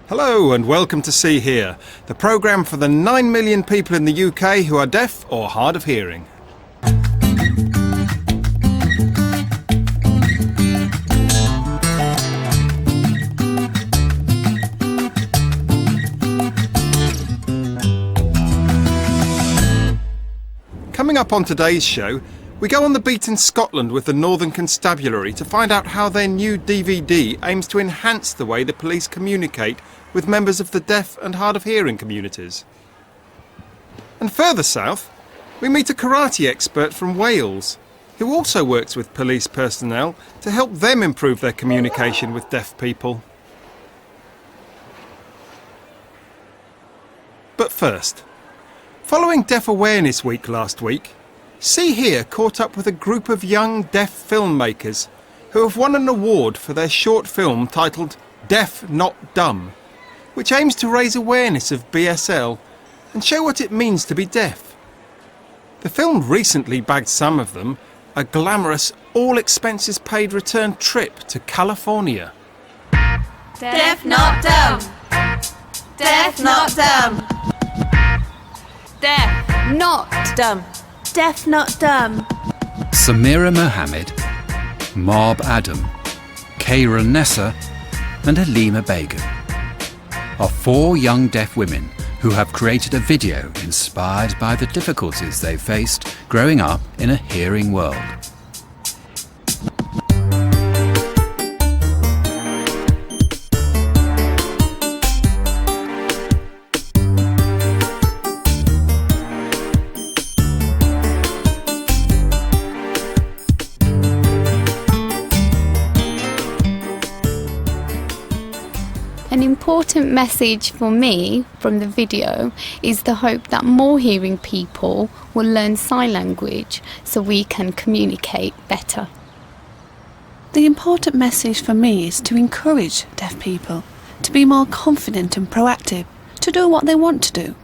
Hello and welcome to See Here, the programme for the 9 million people in the UK who are deaf or hard of hearing. Coming up on today's show, we go on the beat in Scotland with the Northern Constabulary to find out how their new DVD aims to enhance the way the police communicate with members of the deaf and hard of hearing communities. And further south, we meet a karate expert from Wales, who also works with police personnel to help them improve their communication with deaf people. But first, following Deaf Awareness Week last week, See Here caught up with a group of young deaf filmmakers who have won an award for their short film titled Deaf Not Dumb, which aims to raise awareness of BSL and show what it means to be deaf. The film recently bagged some of them a glamorous, all-expenses-paid return trip to California. Deaf not dumb. Deaf not dumb. Deaf not dumb. Deaf not dumb. Samira Mohammed, Marb Adam, Kayra Nessa and Halima Begum are 4 young deaf women who have created a video inspired by the difficulties they faced growing up in a hearing world. An important message for me from the video is the hope that more hearing people will learn sign language so we can communicate better. The important message for me is to encourage deaf people to be more confident and proactive, to do what they want to do.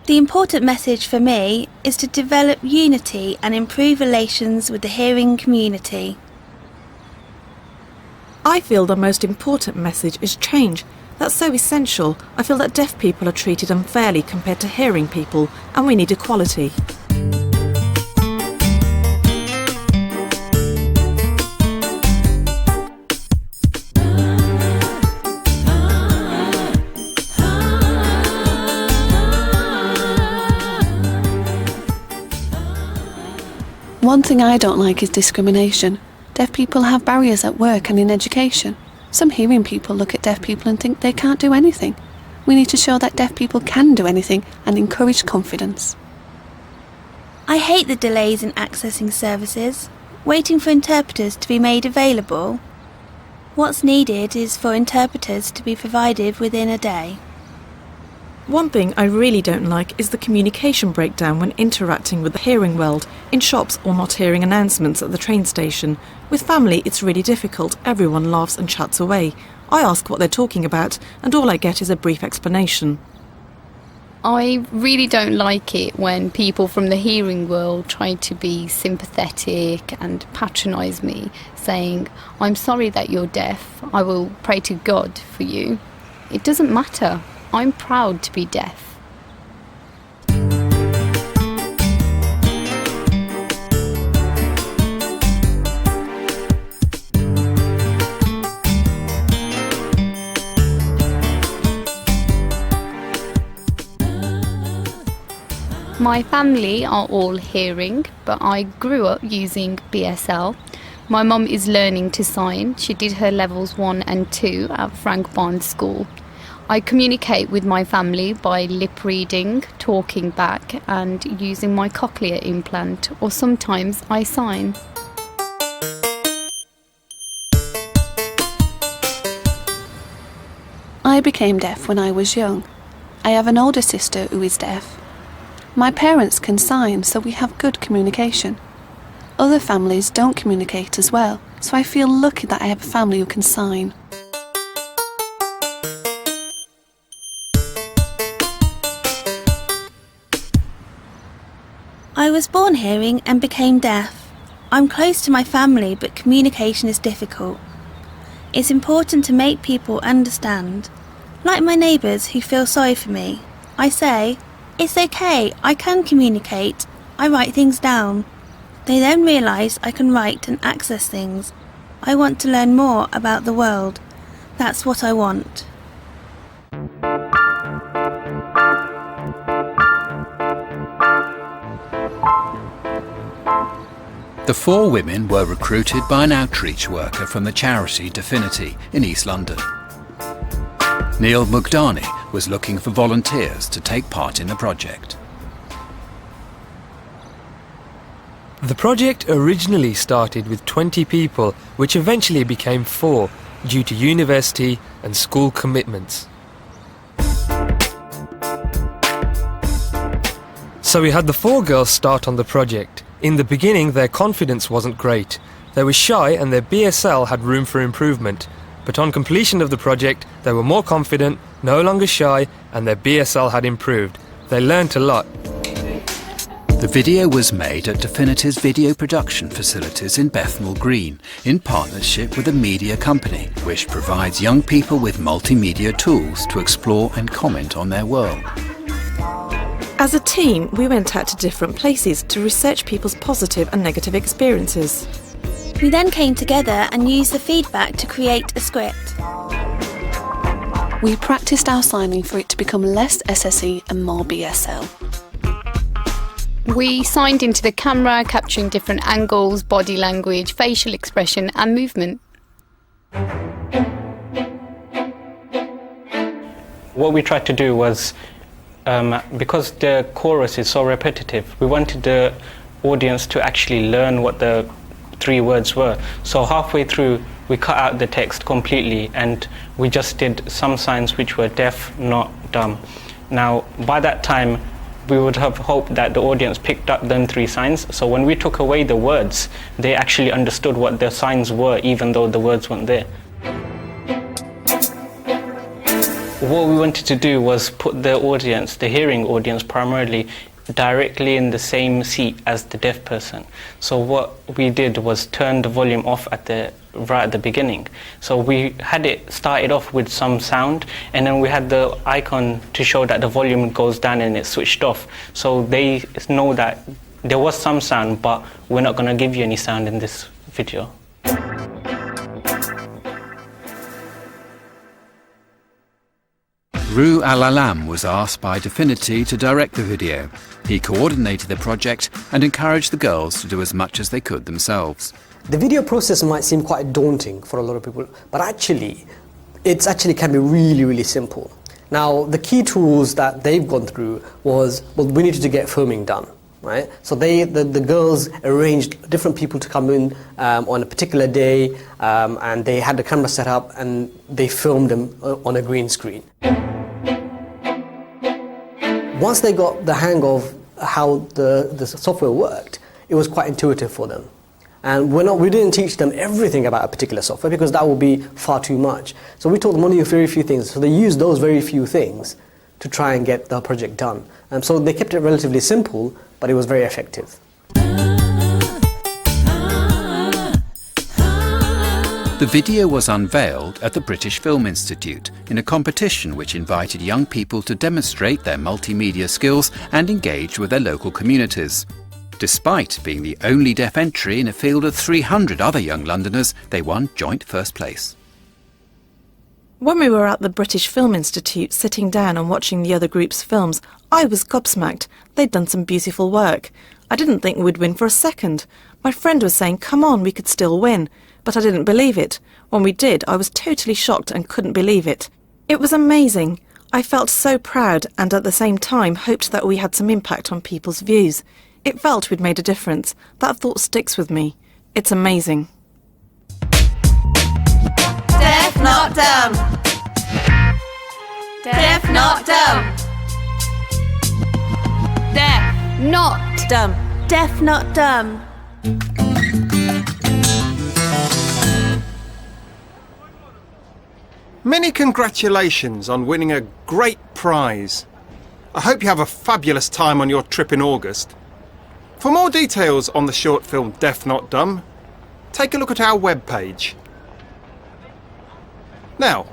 The important message for me is to develop unity and improve relations with the hearing community. I feel the most important message is change. That's so essential. I feel that deaf people are treated unfairly compared to hearing people, and we need equality. One thing I don't like is discrimination. Deaf people have barriers at work and in education. Some hearing people look at deaf people and think they can't do anything. We need to show that deaf people can do anything and encourage confidence. I hate the delays in accessing services, waiting for interpreters to be made available. What's needed is for interpreters to be provided within a day. One thing I really don't like is the communication breakdown when interacting with the hearing world, in shops or not hearing announcements at the train station. With family, it's really difficult. Everyone laughs and chats away. I ask what they're talking about, and all I get is a brief explanation. I really don't like it when people from the hearing world try to be sympathetic and patronise me, saying, "I'm sorry that you're deaf, I will pray to God for you." It doesn't matter. I'm proud to be deaf. My family are all hearing, but I grew up using BSL. My mum is learning to sign. She did her levels 1 and 2 at Frank Barnes School. I communicate with my family by lip reading, talking back and using my cochlear implant, or sometimes I sign. I became deaf when I was young. I have an older sister who is deaf. My parents can sign, so we have good communication. Other families don't communicate as well, so I feel lucky that I have a family who can sign. I was born hearing and became deaf. I'm close to my family, but communication is difficult. It's important to make people understand Like my neighbours who feel sorry for me, I say, "It's okay, I can communicate. I write things down." They then realise I can write and access things. I want to learn more about the world. That's what I want. The 4 women were recruited by an outreach worker from the charity Deaffinity in East London. Neil Mugdani was looking for volunteers to take part in the project. The project originally started with 20 people, which eventually became 4 due to university and school commitments. So we had the 4 girls start on the project. In the beginning, their confidence wasn't great. They were shy and their BSL had room for improvement. But on completion of the project, they were more confident, no longer shy, and their BSL had improved. They learnt a lot. The video was made at Deafinity's video production facilities in Bethnal Green in partnership with a media company which provides young people with multimedia tools to explore and comment on their world. As a team, we went out to different places to research people's positive and negative experiences. We then came together and used the feedback to create a script. We practiced our signing for it to become less SSE and more BSL. We signed into the camera, capturing different angles, body language, facial expression and movement. What we tried to do was, because the chorus is so repetitive, we wanted the audience to actually learn what the 3 words were. So halfway through, we cut out the text completely and we just did some signs which were deaf, not dumb. Now, by that time, we would have hoped that the audience picked up them 3 signs. So when we took away the words, they actually understood what the signs were, even though the words weren't there. What we wanted to do was put the audience, the hearing audience primarily, directly in the same seat as the deaf person. So what we did was turn the volume off right at the beginning. So we had it started off with some sound, and then we had the icon to show that the volume goes down and it's switched off. So they know that there was some sound, but we're not going to give you any sound in this video. Rue Al-Alam was asked by Deaffinity to direct the video. He coordinated the project and encouraged the girls to do as much as they could themselves. The video process might seem quite daunting for a lot of people, but actually, it can be really, really simple. Now, the key tools that they've gone through was, well, we needed to get filming done, right? So the girls arranged different people to come in on a particular day, and they had the camera set up and they filmed them on a green screen. Once they got the hang of how the software worked, it was quite intuitive for them. And we didn't teach them everything about a particular software because that would be far too much. So we taught them only a very few things. So they used those very few things to try and get the project done. And so they kept it relatively simple, but it was very effective. The video was unveiled at the British Film Institute in a competition which invited young people to demonstrate their multimedia skills and engage with their local communities. Despite being the only deaf entry in a field of 300 other young Londoners, they won joint first place. When we were at the British Film Institute sitting down and watching the other group's films, I was gobsmacked. They'd done some beautiful work. I didn't think we'd win for a second. My friend was saying, come on, we could still win. But I didn't believe it. When we did, I was totally shocked and couldn't believe it. It was amazing. I felt so proud and at the same time hoped that we had some impact on people's views. It felt we'd made a difference. That thought sticks with me. It's amazing. Deaf, not dumb. Deaf, not dumb. Deaf, not Dumb. Deaf, not dumb. Many congratulations on winning a great prize. I hope you have a fabulous time on your trip in August. For more details on the short film Deaf Not Dumb, take a look at our webpage. Now,